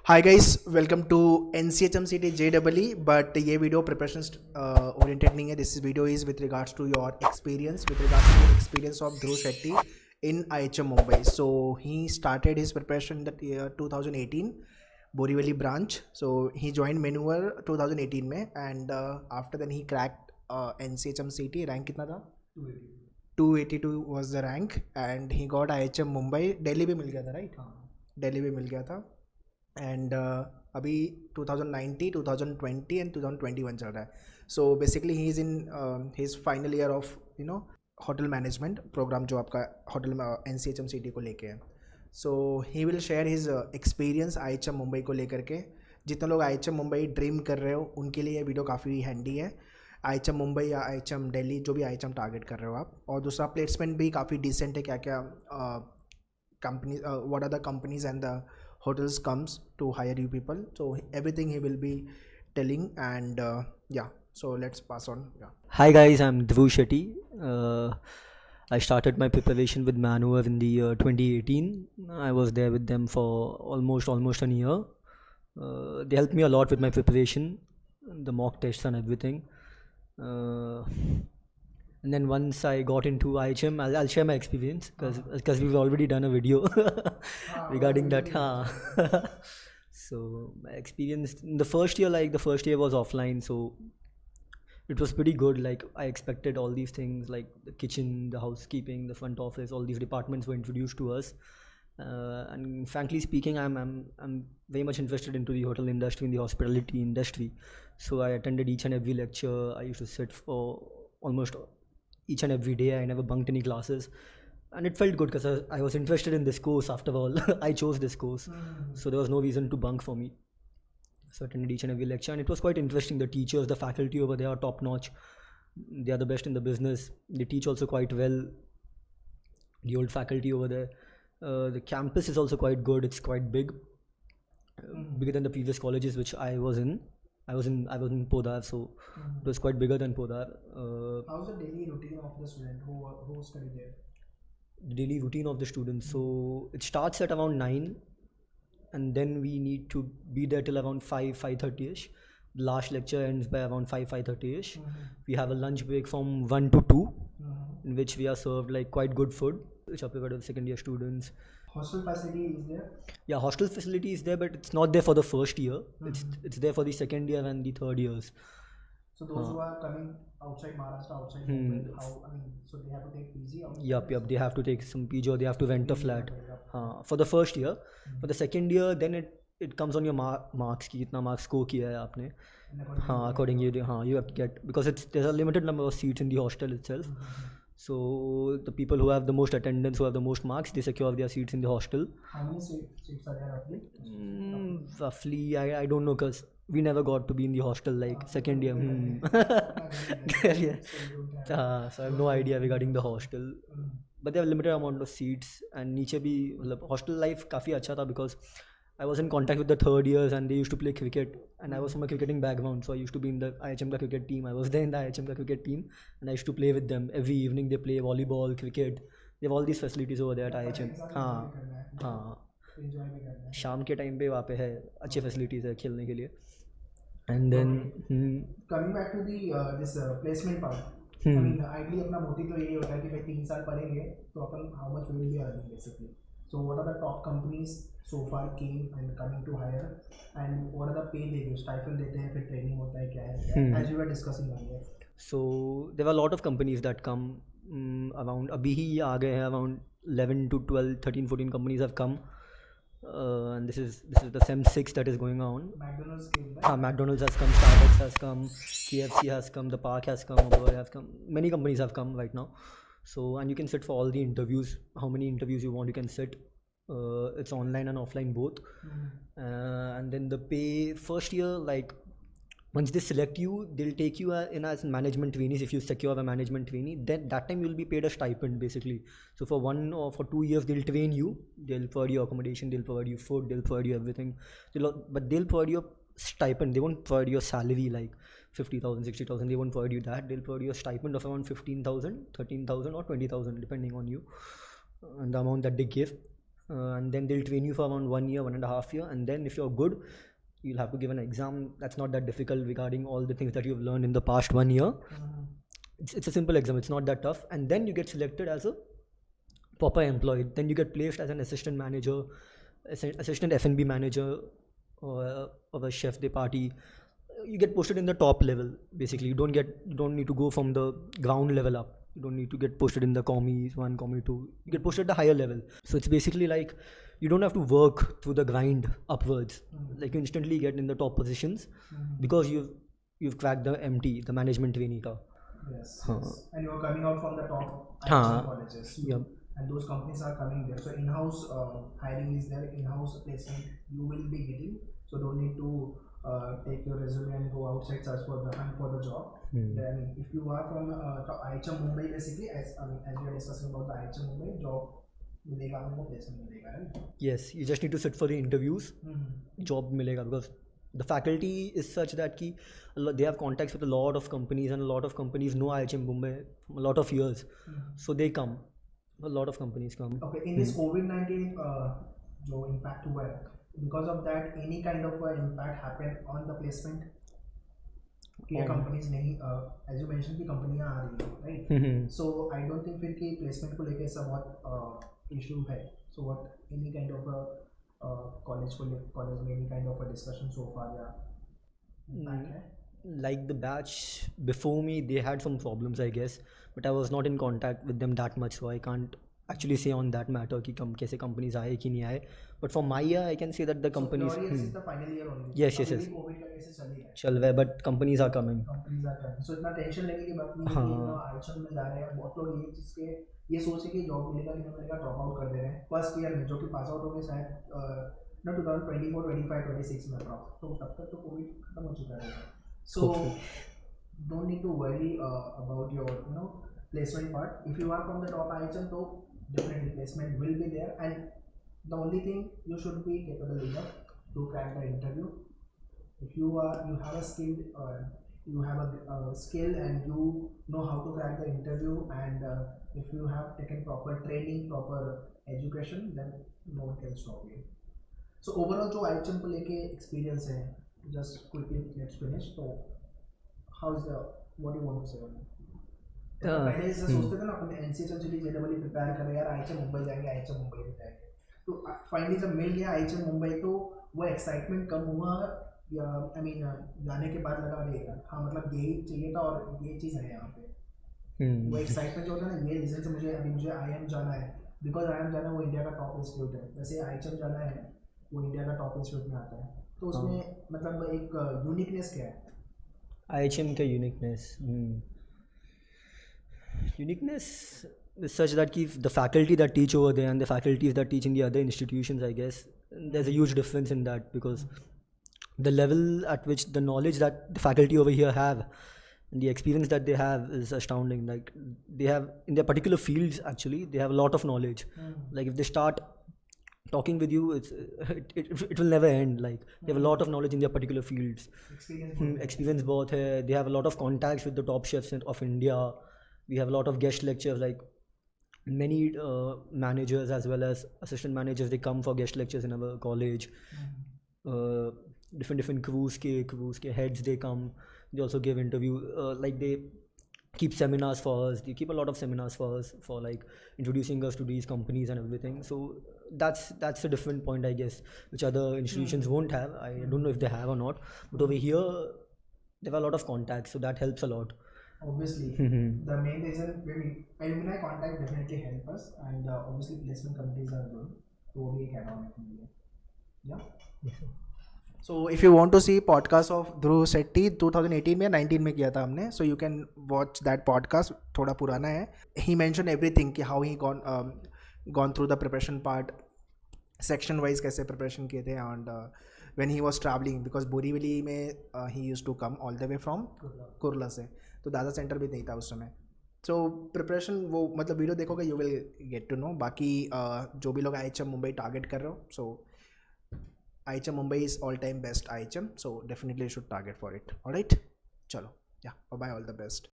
Hi guys, welcome to NCHMCT JEE, but ये video preparation oriented नहीं है. This video is with regards to your experience, with regards to experience of Dhruv Shetty in IHM Mumbai. So he started his preparation in the year 2018, Borivali branch. So he joined Maneuver 2018 में, and after then he cracked NCHMCT. Rank कितना था? 282 was the rank, and he got IHM Mumbai. Delhi भी मिल गया था, right? Delhi भी मिल गया था. And अभी 2019, 2020 एंड 2021 चल रहा है. So basically he is in his final year of hotel management programme, जो आपका होटल में NCHMCT को लेके है. So he will share his experience IHM Mumbai को लेकर के. जितने लोग IHM मुंबई ड्रीम कर रहे हो उनके लिए ये वीडियो काफ़ी हैंडी है. IHM मुंबई या IHM दिल्ली, जो भी IHM टारगेट कर रहे हो आप. और दूसरा, प्लेसमेंट भी काफ़ी डिसेंट है. क्या क्या company, what are the companies and the hotels comes to hire you people. So everything he will be telling, and yeah, so let's pass on. Yeah. Hi guys, I'm Dhruv Shetty. I started my preparation with Maneuver in the year 2018. I was there with them for almost a year. They helped me a lot with my preparation, the mock tests and everything. And then once I got into IHM, I'll share my experience because we've already done a video regarding that. So my experience in the first year, the first year was offline, so it was pretty good. Like I expected all these things, like the kitchen, the housekeeping, the front office, all these departments were introduced to us. And frankly speaking, I'm very much interested into the hotel industry, in the hospitality industry. So I attended each and every lecture. I used to sit for almost each and every day. I never bunked any classes, and it felt good because I was interested in this course. After all, I chose this course, so there was no reason to bunk for me. So I attended each and every lecture, and it was quite interesting. The teachers, the faculty over there are top notch. They are the best in the business. They teach also quite well. The old faculty over there. The campus is also quite good. It's quite big, bigger than the previous colleges which I was in. I was in Podar, so it was quite bigger than Podar. How's the daily routine of the student who study there? The daily routine of the students. So it starts at around 9, and then we need to be there till around 5:30ish. The last lecture ends by around 5:30ish. We have a lunch break from 1 to 2, in which we are served like quite good food, which are prepared for the second year students. Hostel facility is there? Yeah, hostel facility is there, but it's not there for the first year. It's there for the second year and the third years. So those who are coming outside Maharashtra, outside Mumbai, so they have to take PG? Yup, they have to take some PG, or they have to rent a flat for the first year. For the second year, then it comes on your marks ki kitna marks score kiya hai aapne. Accordingly, you have to get, because there's a limited number of seats in the hostel itself. So the people who have the most attendance, who have the most marks, they secure their seats in the hostel. How many seats are there roughly? Roughly, I don't know, because we never got to be in the hostel like second year. Yeah. So I have no idea regarding the hostel. But they have limited amount of seats, and नीचे भी मतलब hostel life काफ़ी अच्छा था, because I was in contact with the third years, and they used to play cricket, and I was from a cricketing background, so I used to be in the IHM ka cricket team. I was there in the IHM ka cricket team, and I used to play with them. Every evening they play volleyball, cricket. They have all these facilities over there at IHM. शाम के time पे वहाँ पे है अच्छे facilities है खेलने के लिए. And then coming back to the this placement part. I mean, ideally अपना motive तो यही होता है कि भाई 3 साल पढ़ेंगे तो अपन how much will be earning basically. So what are the top companies so far came and coming to hire, and what are the pay they give? Stipend देते हैं, फिर training होता है, क्या है, as we were discussing earlier. So there were a lot of companies that come around. अभी ही आ गए हैं, around 11 to 12, 13, 14 companies have come. And this is the SEM 6 that is going on. McDonald's came back. McDonald's has come, Starbucks has come, KFC has come, The Park has come, Uber has come. Many companies have come right now. So, and you can sit for all the interviews. How many interviews you want, you can sit. It's online and offline both. And then the pay first year, like once they select you, they'll take you in as management trainees. If you secure a management trainee, then that time you'll be paid a stipend basically. So for 1 or for 2 years they'll train you, they'll provide you accommodation, they'll provide you food, they'll provide you everything. But they'll provide you a stipend. They won't provide you a salary like 50,000, 60,000. They won't provide you that. They'll provide you a stipend of around 15,000, 13,000 or 20,000 depending on you and the amount that they give. and then they'll train you for around 1 year, 1.5 year, and then if you're good, you'll have to give an exam. That's not that difficult regarding all the things that you've learned in the past 1 year. It's a simple exam, it's not that tough, and then you get selected as a proper employee. Then you get placed as an assistant manager, assistant F&B manager, or a chef de partie. You get posted in the top level. Basically, you don't need to go from the ground level up. You don't need to get posted in the commis 1, commis 2. You get posted at the higher level. So it's basically like you don't have to work through the grind upwards. Like you instantly get in the top positions because you've cracked the MT, the management trainee ka. Yes. And you're coming out from the top IHM colleges. Yep. And those companies are coming there. So in-house hiring is there, in-house placement you will be getting. So don't need to take your resume and go outside search for the job. Then if you are from IHM Mumbai, basically as we are discussing about the IHM Mumbai job, मिलेगा आपको placement मिलेगा, right? Yes, you just need to sit for the interviews. Job मिलेगा because the faculty is such that they have contacts with a lot of companies, and a lot of companies know IHM Mumbai from a lot of years. So they come. A lot of companies come. Okay, in this COVID-19 जो impact हुआ है, because of that any kind of impact happened on the placement? कि companies नहीं as you mentioned कि कंपनियां आ रही हैं, right? So I don't think फिर कि placement को लेके ऐसा बहुत issue है. So what any kind of college में any kind of a discussion so far या impact है? Like the batch before me, they had some problems, I guess, but I was not in contact with them that much, so I can't actually say on that matter कि कैसे companies आए कि नहीं आए. But for my year, I can say that the companies. So this is the final year only. Yes. COVID का कैसे चल रही है? चल रहा है, but companies are coming. So इतना टेंशन लेने की बात नहीं है कि आईएचएम में जा रहे हैं. बहुत लोग ये चीज़ के ये सोच के जॉब मिलेगा कि नहीं मिलेगा, ड्रॉप आउट कर दे रहे हैं फर्स्ट ईयर में, जो कि पास आउट हो गए शायद 2024, 25, 26 में अप्रॉक्स. तो तब तक तो कोविड खत्म हो चुका है. So don't need to worry about your placement part. If you are from the top IHM, so definitely placement will be there, and the only thing you should be capable enough to crack the interview. If you have a skill, you have a skill and you know how to crack the interview, and if you have taken proper training, proper education, then no one can stop you. So overall जो IHM को लेके experience है, just quickly let's finish. So how's what do you want to say on it? पहले ऐसा सोचते थे ना अपने NCHM CT JEE प्रिपेयर कर रहे यार, IHM मुंबई जाएंगे, IHM मुंबई में जाएंगे. तो फाइनली जब मिल गया IHM मुंबई, तो वो एक्साइटमेंट कम हुआ या आई मीन जाने के बाद लगा रहेगा हाँ मतलब यही चाहिए था और ये चीज़ है यहाँ पे. वो एक्साइटमेंट जो होता है ना, ये रीज़न से मुझे IIM जाना है, बिकॉज IIM जाना है वो इंडिया का टॉप इंस्टीट्यूट है. वैसे IHM जाना है वो इंडिया का टॉप इंस्टीट्यूट में आता है. तो उसमें मतलब एक यूनिकनेस क्या है IHM का uniqueness is such that the faculty that teach over there and the faculties that teach in the other institutions, I guess there's a huge difference in that, because the level at which the knowledge that the faculty over here have and the experience that they have is astounding. Like they have in their particular fields, actually they have a lot of knowledge. Like if they start talking with you, it will never end. Like they have a lot of knowledge in their particular fields. Experience both hai. They have a lot of contacts with the top chefs of India. We have a lot of guest lectures, like many managers as well as assistant managers, they come for guest lectures in our college. Different crews ke heads, they come, they also give interview, like they keep seminars for us, they keep a lot of seminars for us for like introducing us to these companies and everything. So that's a different point, I guess, which other institutions won't have. I don't know if they have or not, but over here there are a lot of contacts, so that helps a lot. Obviously, the main reason alumni contact definitely help us, and obviously placement companies are good. So we can on yeah. Yes, sir. So if you want to see podcast of Dhruv Shetty 2018 में 19 में किया था हमने, so you can watch that podcast. थोड़ा पुराना है. He mentioned everything कि how he gone through the preparation part, section wise कैसे preparation किए थे, and when he was traveling, because Borivali में he used to come all the way from Kurla से, तो दादा सेंटर भी नहीं था उस समय. सो प्रिपरेशन वो मतलब वीडियो देखोगे you will get to know. बाकी जो भी लोग IHM मुंबई टारगेट कर रहे हो, सो IHM Mumbai is all time best IHM, so definitely should target for it. Alright, चलो या बाय, ऑल द बेस्ट.